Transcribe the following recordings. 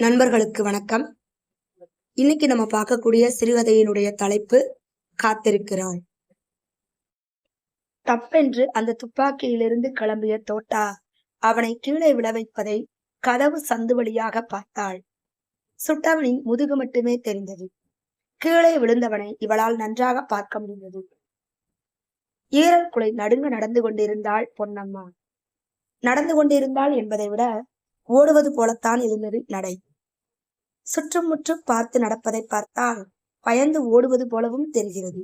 நண்பர்களுக்கு வணக்கம். இன்னைக்கு நம்ம பார்க்கக்கூடிய சிறுகதையினுடைய தலைப்பு காத்திருக்கிறாள். தப்பென்று அந்த துப்பாக்கியிலிருந்து கிளம்பிய தோட்டா அவனை கீழே விழ வைப்பதை கதவு சந்து வழியாக பார்த்தாள். சுட்டவனின் முதுகு மட்டுமே தெரிந்தது. கீழே விழுந்தவனை இவளால் நன்றாக பார்க்க முடிந்தது. ஈரல் குலை நடுங்க நடந்து கொண்டிருந்தாள் பொன்னம்மா. நடந்து கொண்டிருந்தாள் என்பதை விட ஓடுவது போலத்தான் இருந்தது நடை. சுற்றும் முற்றும் பார்த்து நடப்பதை பார்த்தால் பயந்து ஓடுவது போலவும் தெரிகிறது.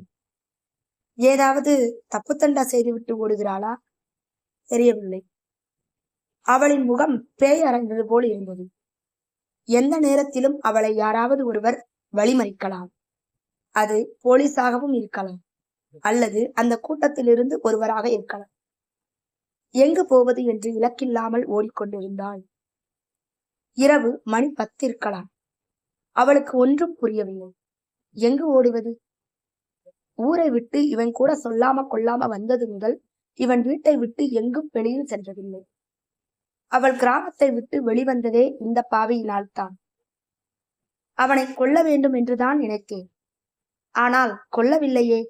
ஏதாவது தப்புத்தண்டா செய்துவிட்டு ஓடுகிறாளா? தெரியவில்லை. அவளின் முகம் பேய் அறைந்தது போல் இருந்தது. எந்த நேரத்திலும் அவளை யாராவது ஒருவர் வழிமறிக்கலாம். அது போலீஸாகவும் இருக்கலாம், அல்லது அந்த கூட்டத்திலிருந்து ஒருவராக இருக்கலாம். எங்கு போவது என்று இலக்கில்லாமல் ஓடிக்கொண்டிருந்தாள். இரவு மணி 10 இருக்கலாம். அவளுக்கு ஒன்றும் புரியவில்லை. எங்கு ஓடுவது? ஊரை விட்டு இவன் கூட சொல்லாம கொள்ளாம வந்தது முதல் இவன் வீட்டை விட்டு எங்கும் வெளியில் சென்றதில்லை. அவள் கிராமத்தை விட்டு வெளிவந்ததே இந்த பாவியினால் தான். அவனை கொல்ல வேண்டும் என்றுதான் நினைத்தேன். ஆனால் கொல்லவில்லையே.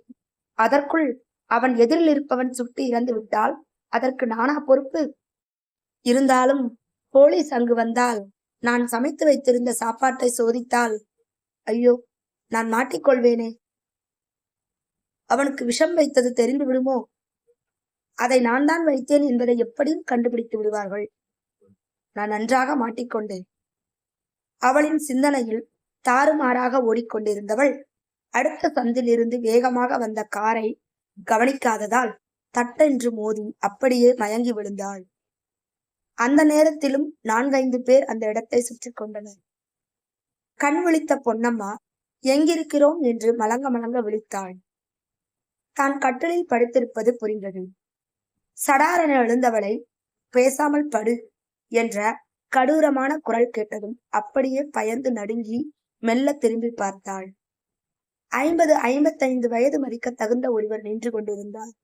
அதற்குள் அவன் எதிரில் இருப்பவன் சுட்டு இறந்து விட்டால் அதற்கு நானா பொறுப்பு? இருந்தாலும் போலீஸ் அங்கு வந்தால், நான் சமைத்து வைத்திருந்த சாப்பாட்டை சோதித்தால், ஐயோ, நான் மாட்டிக்கொள்வேனே. அவனுக்கு விஷம் வைத்தது தெரிந்து விடுமோ? அதை நான் தான் வைத்தேன் என்பதை எப்படியும் கண்டுபிடித்து விடுவார்கள். நான் நன்றாக மாட்டிக்கொண்டேன். அவளின் சிந்தனையில் தாறுமாறாக ஓடிக்கொண்டிருந்தவள் அடுத்த சந்தில் இருந்து வேகமாக வந்த காரை கவனிக்காததால் தட்டென்று மோதி அப்படியே மயங்கி விழுந்தாள். அந்த நேரத்திலும் 4-5 பேர் அந்த இடத்தை சுற்றி கொண்டனர். கண் விழித்த பொன்னம்மா எங்கிருக்கிறோம் என்று மலங்க மலங்க விழித்தாள். தான் கட்டிலில் படுத்திருப்பது புரிந்தது. சடாரென எழுந்தவளை பேசாமல் படு என்ற கடூரமான குரல் கேட்டதும் அப்படியே பயந்து நடுங்கி மெல்ல திரும்பி பார்த்தாள். 50-55 வயது மதிக்க தகுந்த ஒருவர் நின்று கொண்டிருந்தார்.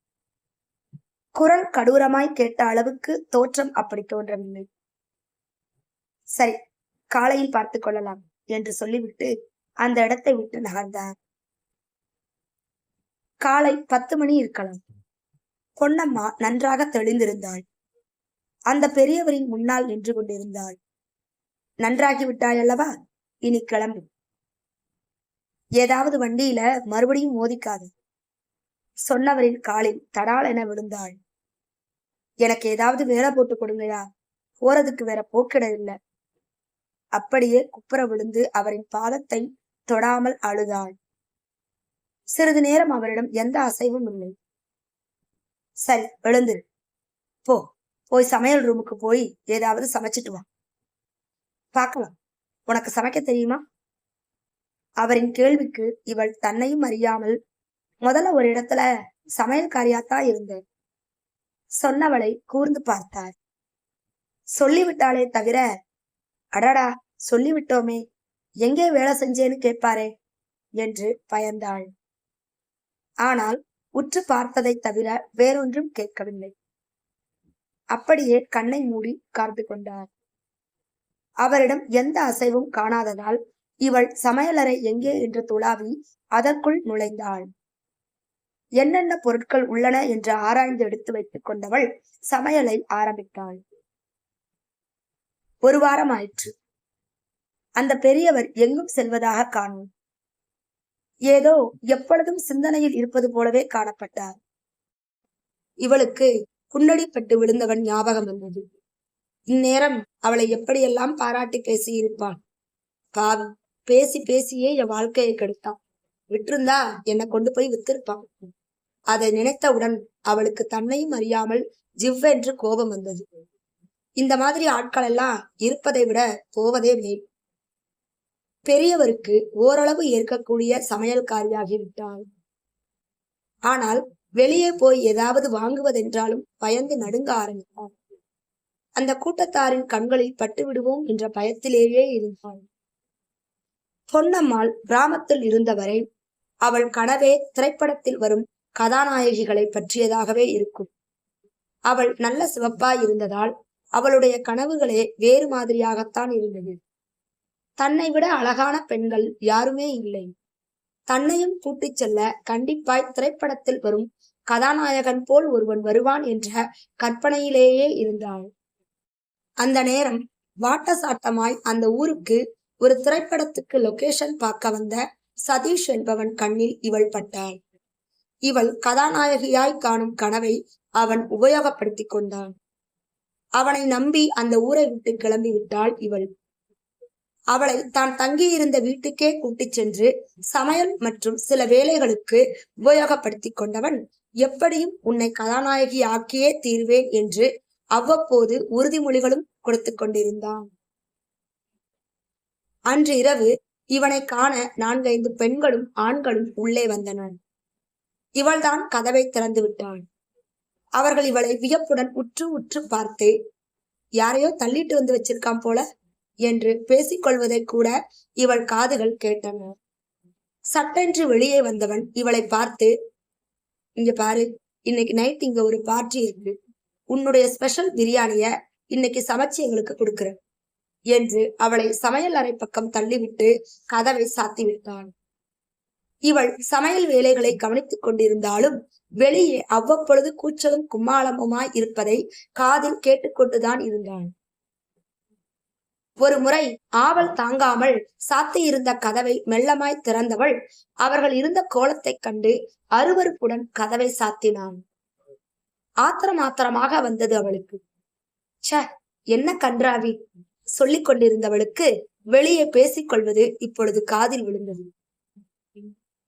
குரல் கடூரமாய் கேட்ட அளவுக்கு தோற்றம் அப்படி தோன்றவில்லை. சரி, காலையில் பார்த்துக் கொள்ளலாம் என்று சொல்லிவிட்டு அந்த இடத்தை விட்டு நகர்ந்தார். காலை 10 மணி இருக்கலாம். பொன்னம்மா நன்றாக தெளிந்திருந்தாள். அந்த பெரியவரின் முன்னால் நின்று கொண்டிருந்தாள். நன்றாகி விட்டாயல்லவா, இனி கிளம்பு. ஏதாவது வண்டியில மறுபடியும் மோதிக்காது. சொன்னவரின் காலில் தடால் என விழுந்தாள். எனக்கு ஏதாவது வேலை போட்டு கொடுங்கயா, போறதுக்கு வேற போக்கிட இல்லை. அப்படியே குப்புற விழுந்து அவரின் பாதத்தை தொடாமல் அழுதாள். சிறிது நேரம் அவரிடம் எந்த அசைவும் இல்லை. சரி, எழுந்து போய் சமையல் ரூமுக்கு போய் ஏதாவது சமைச்சிட்டு வா. பார்க்கலாம், உனக்கு சமைக்க தெரியுமா? அவரின் கேள்விக்கு இவள் தன்னையும் அறியாமல் முதல்ல ஒரு இடத்துல சமையல்காரியாத்தான் இருந்தேன் சொன்னவளை கூர்ந்து பார்த்தார். சொல்லிவிட்டாளே தவிர, அடடா சொல்லிவிட்டோமே, எங்கே வேலை செஞ்சேன்னு கேட்பாரே என்று பயந்தாள். ஆனால் உற்று பார்த்ததை தவிர வேறொன்றும் கேட்கவில்லை. அப்படியே கண்ணை மூடி காத்து கொண்டார். அவரிடம் எந்த அசைவும் காணாததால் இவள் சமையலறை எங்கே என்று துளாவி அதற்குள் நுழைந்தாள். என்னென்ன பொருட்கள் உள்ளன என்று ஆராய்ந்து எடுத்து வைத்துக் கொண்டவள் சமையலை ஆரம்பித்தாள். 1 வாரம் ஆயிற்று. அந்த பெரியவர் எங்கும் செல்வதாக காணோம். ஏதோ எப்பொழுதும் சிந்தனையில் இருப்பது போலவே காணப்பட்டார். இவளுக்கு குன்னடிப்பட்டு விழுந்தவன் ஞாபகம் வந்தது. இந்நேரம் அவளை எப்படியெல்லாம் பாராட்டி பேசியிருப்பான். பாவி, பேசி பேசியே என் வாழ்க்கையை கெடுத்தான். விட்டிருந்தா என்னை கொண்டு போய் வித்திருப்பான். அதை நினைத்தவுடன் அவளுக்கு தன்னையும் அறியாமல் ஜிவ்வென்று கோபம் வந்தது. இந்த மாதிரி ஆட்கள் எல்லாம் இருப்பதை விட போவதே மேல். பெரியவருக்கு ஓரளவு ஏற்கக்கூடிய சமையல்காரியாகிவிட்டாள். ஆனால் வெளியே போய் ஏதாவது வாங்குவதென்றாலும் பயந்து நடுங்க ஆரம்பித்தாள். அந்த கூட்டத்தாரின் கண்களில் பட்டு விடுவோம் என்ற பயத்திலேயே இருந்தாள். பொன்னம்மாள் கிராமத்தில் இருந்தவரை அவள் கனவே திரைப்படத்தில் வரும் கதாநாயகிகளை பற்றியதாகவே இருக்கும். அவள் நல்ல சிவப்பாய் இருந்ததால் அவளுடைய கனவுகளே வேறு மாதிரியாகத்தான் இருந்தது. தன்னை விட அழகான பெண்கள் யாருமே இல்லை. தன்னையும் கூட்டிச் செல்ல கண்டிப்பாய் திரைப்படத்தில் வரும் கதாநாயகன் போல் ஒருவன் வருவான் என்ற கற்பனையிலேயே இருந்தாள். அந்த நேரம் வாட்டசாட்டமாய் அந்த ஊருக்கு ஒரு திரைப்படத்துக்கு லொகேஷன் பார்க்க வந்த சதீஷ் என்பவன் கண்ணில் இவள் பட்டாள். இவள் கதாநாயகியாய் காணும் கனவை அவன் உபயோகப்படுத்திக் கொண்டான். அவனை நம்பி அந்த ஊரை விட்டு கிளம்பி விட்டாள் இவள். அவளை தான் தங்கியிருந்த வீட்டுக்கே கூட்டிச் சென்று சமையல் மற்றும் சில வேலைகளுக்கு உபயோகப்படுத்தி கொண்டவன் எப்படியும் உன்னை கதாநாயகி ஆக்கியே தீர்வேன் என்று அவ்வப்போது உறுதிமொழிகளும் கொடுத்து கொண்டிருந்தான். அன்று இரவு இவனை காண 4-5 பெண்களும் ஆண்களும் உள்ளே வந்தனர். இவள்தான் கதவை திறந்து விட்டாள். அவர்கள் இவளை வியப்புடன் உற்று உற்று பார்த்து, யாரையோ தள்ளிட்டு வந்து வச்சிருக்கான் போல என்று பேசிக்கொள்வதை கூட இவள் காதுகள் கேட்டன. சட்டென்று வெளியே வந்தவன் இவளை பார்த்து, இங்க பாரு, இன்னைக்கு நைட் இங்க ஒரு பார்ட்டி இருக்கு, உன்னுடைய ஸ்பெஷல் பிரியாணிய இன்னைக்கு சமைச்சு எங்களுக்கு கொடுக்குற என்று அவளை சமையல் அறை பக்கம் தள்ளிவிட்டு கதவை சாத்தி விட்டான். இவள் சமையல் வேலைகளை கவனித்துக் கொண்டிருந்தாலும் வெளியே அவ்வப்பொழுது கூச்சலும் கும்மாளமுமாய் இருப்பதை காதில் கேட்டுக்கொண்டுதான் இருந்தான். ஒரு முறை ஆவல் தாங்காமல் சாத்தியிருந்த கதவை மெல்லமாய் திறந்தவள் அவர்கள் இருந்த கோலத்தைக் கண்டு அருவருப்புடன் கதவை சாத்தினான். ஆத்திரமாக வந்தது அவளுக்கு. ச, என்ன கன்றாவி! சொல்லிக் கொண்டிருந்தவளுக்கு வெளியே பேசிக்கொள்வது இப்பொழுது காதில் விழுந்தது.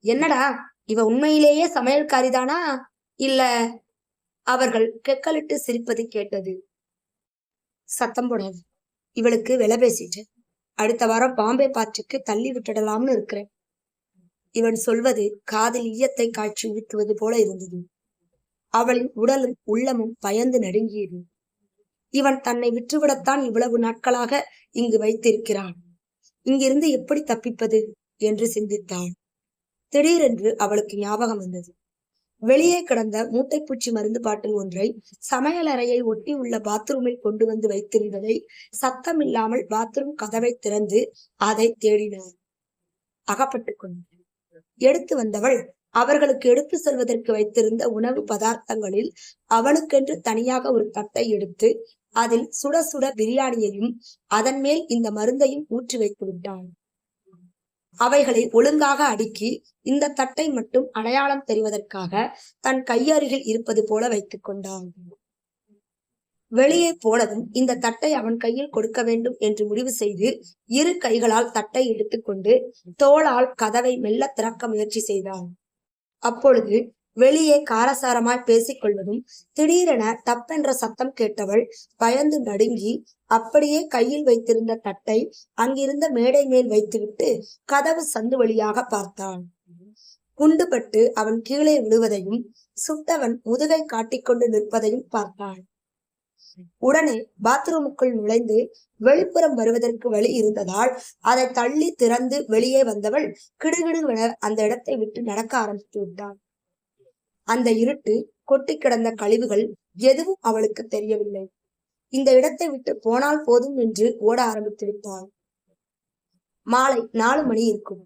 என்னடா, இவ உண்மையிலேயே சமையல்காரிதானா இல்ல? அவர்கள் கெக்கலிட்டு சிரிப்பது கேட்டது. சத்தம் போடாது, இவளுக்கு விலை பேசிட்டு அடுத்த வாரம் பாம்பே பாற்றுக்கு தள்ளி விட்டுடலாம்னு இருக்கிறேன். இவன் சொல்வது காதில் ஈயத்தை காய்ச்சி ஊத்துவது போல இருந்தது. அவளின் உடலும் உள்ளமும் பயந்து நடுங்கியது. இவன் தன்னை விற்றுவிடத்தான் இவ்வளவு நாட்களாக இங்கு வைத்திருக்கிறான். இங்கிருந்து எப்படி தப்பிப்பது என்று சிந்தித்தாள். திடீரென்று அவளுக்கு ஞாபகம் வந்தது. வெளியே கிடந்த மூட்டைப்பூச்சி மருந்து பாட்டில் ஒன்றை சமையல் அறையை ஒட்டி உள்ள பாத்ரூமில் கொண்டு வந்து வைத்திருந்ததை சத்தமில்லாமல் பாத்ரூம் கதவை திறந்து அதை தேடினார். அகப்பட்டுக் கொண்டார். எடுத்து வந்தவள் அவர்களுக்கு எடுத்து செல்வதற்கு வைத்திருந்த உணவு பதார்த்தங்களில் அவனுக்கென்று தனியாக ஒரு தட்டை எடுத்து அதில் சுட சுட பிரியாணியையும் அதன் மேல் இந்த மருந்தையும் ஊற்றி வைத்து விட்டான். அவைகளை ஒழுங்காக அடுக்கி இந்த தட்டை மட்டும் அடையாளம் தெரிவதற்காக தன் கையருகில் இருப்பது போல வைத்துக் கொண்டான். வெளியே போனதும் இந்த தட்டை அவன் கையில் கொடுக்க வேண்டும் என்று முடிவு செய்து இரு கைகளால் தட்டை எடுத்துக்கொண்டு தோளால் கதவை மெல்ல திறக்க முயற்சி செய்தான். அப்பொழுது வெளியே காரசாரமாய் பேசிக் கொள்வதும் திடீரென டப்பென்ற சத்தம் கேட்டவள் பயந்து நடுங்கி அப்படியே கையில் வைத்திருந்த தட்டை அங்கிருந்த மேடை மேல் வைத்துவிட்டு கதவு சந்து வழியாக பார்த்தான். குண்டுபட்டு அவன் கீழே விழுவதையும் சுட்டவன் முதுகை காட்டிக்கொண்டு நிற்பதையும் பார்த்தான். உடனே பாத்ரூமுக்குள் நுழைந்து வெளிப்புறம் வருவதற்கு வழி இருந்ததால் அதை தள்ளி திறந்து வெளியே வந்தவள் கிடுகிடுவென அந்த இடத்தை விட்டு நடக்க ஆரம்பித்து விட்டாள். அந்த இருட்டு, கொட்டி கிடந்த கழிவுகள் எதுவும் அவளுக்கு தெரியவில்லை. இந்த இடத்தை விட்டு போனால் போதும் என்று ஓட ஆரம்பித்து விட்டாள். மாலை 4 மணி இருக்கும்.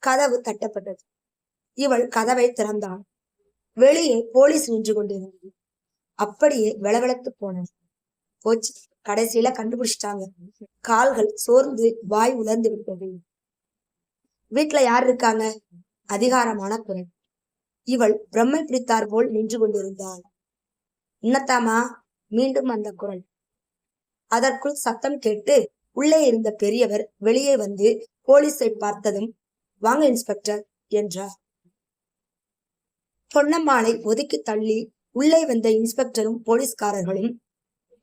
கதவு தட்டப்பட்டது. இவள் கதவை திறந்தாள். வெளியே போலீஸ் நின்று கொண்டிருந்தது. அப்படியே வெளவெளத்து போனது. போச்சு, கடைசியில கண்டுபிடிச்சிட்டாங்க. கால்கள் சோர்ந்து வாய் உலர்ந்து விட்டது. வீட்டுல யார் இருக்காங்க? அதிகாரமான குரல். இவள் பிரம்மை பிடித்தார் போல் நின்று கொண்டிருந்தாள். இன்னத்தாமா? மீண்டும் அந்த குரல். அதற்குள் சத்தம் கேட்டு உள்ளே இருந்த பெரியவர் வெளியே வந்து போலீஸை பார்த்ததும், வாங்க இன்ஸ்பெக்டர் என்றார். பொன்னம்மாளை ஒதுக்கி தள்ளி உள்ளே வந்த இன்ஸ்பெக்டரும் போலீஸ்காரர்களும்,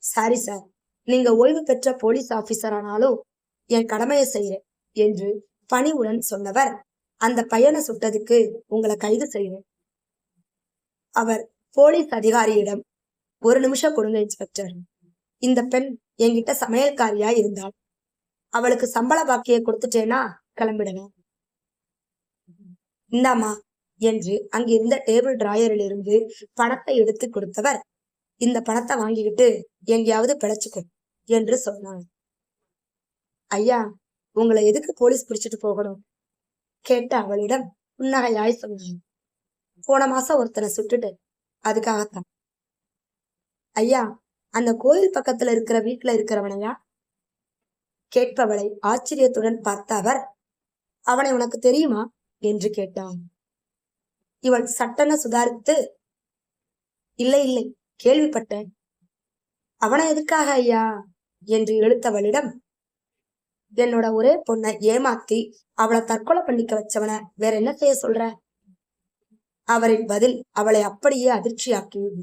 சாரி சார், நீங்க ஓய்வு பெற்ற போலீஸ் ஆபீசர் ஆனாலும் என் கடமையை செய்யறேன் என்று பணிவுடன் சொன்னவர், அந்த பையனை சுட்டதுக்கு உங்களை கைது செய்யறேன். அவர் போலீஸ் அதிகாரியிடம், 1 நிமிஷம் கொடுங்க இன்ஸ்பெக்டர், இந்த பெண் என்கிட்ட சமையல்காரியா இருந்தாள், அவளுக்கு சம்பள பாக்கியை கொடுத்துட்டேனா கிளம்பிடுவேன். இந்தாமா என்று அங்கிருந்த டேபிள் டிராயரில் இருந்து பணத்தை எடுத்து கொடுத்தவர், இந்த பணத்தை வாங்கிக்கிட்டு எங்கேயாவது பிழைச்சுக்கும் என்று சொன்னார். ஐயா, உங்களை எதுக்கு போலீஸ் பிடிச்சிட்டு போகணும் கேட்ட அவளிடம் புன்னகையாய் சொன்னான். போன மாசம் ஒருத்தனை சுட்டுட்டு அதுக்காகத்தான். ஐயா, அந்த கோயில் பக்கத்துல இருக்கிற வீட்டுல இருக்கிறவனையா கேட்பவளை ஆச்சரியத்துடன் பார்த்த அவர், அவனை உனக்கு தெரியுமா என்று கேட்டான். இவள் சட்டென சுதாரித்து, இல்லை இல்லை, கேள்விப்பட்டேன். அவனை எதுக்காக ஐயா என்று இழுத்தவளிடம், என்னோட ஒரே பொண்ணை ஏமாத்தி அவளை தற்கொலை பண்ணிக்க வச்சவன வேற என்ன செய்ய சொல்ற? அவரின் பதில் அவளை அப்படியே அதிர்ச்சியாக்கியது.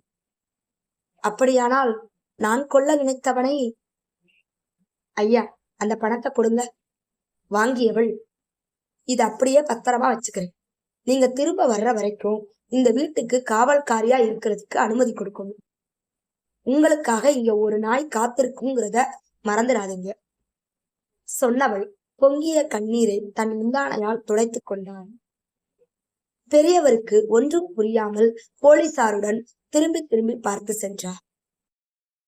அப்படியானால் நான் கொல்ல நினைத்தவனை? ஐயா, அந்த பணத்தை கொடுங்க. வாங்கியவள், இது அப்படியே பத்திரமா வச்சுக்கிறேன். நீங்க திரும்ப வர்ற வரைக்கும் இந்த வீட்டுக்கு காவல்காரியா இருக்கிறதுக்கு அனுமதி கொடுக்கணும். உங்களுக்காக இங்க ஒரு நாய் காத்திருக்குங்கிறத மறந்துடாதீங்க. சொன்னவள் பொங்கிய கண்ணீரை தன் முந்தானையால் துடைத்துக் கொண்டாள். பெரியவருக்கு ஒன்றும் புரியாமல் போலீசாருடன் திரும்பி திரும்பி பார்த்து சென்றார்.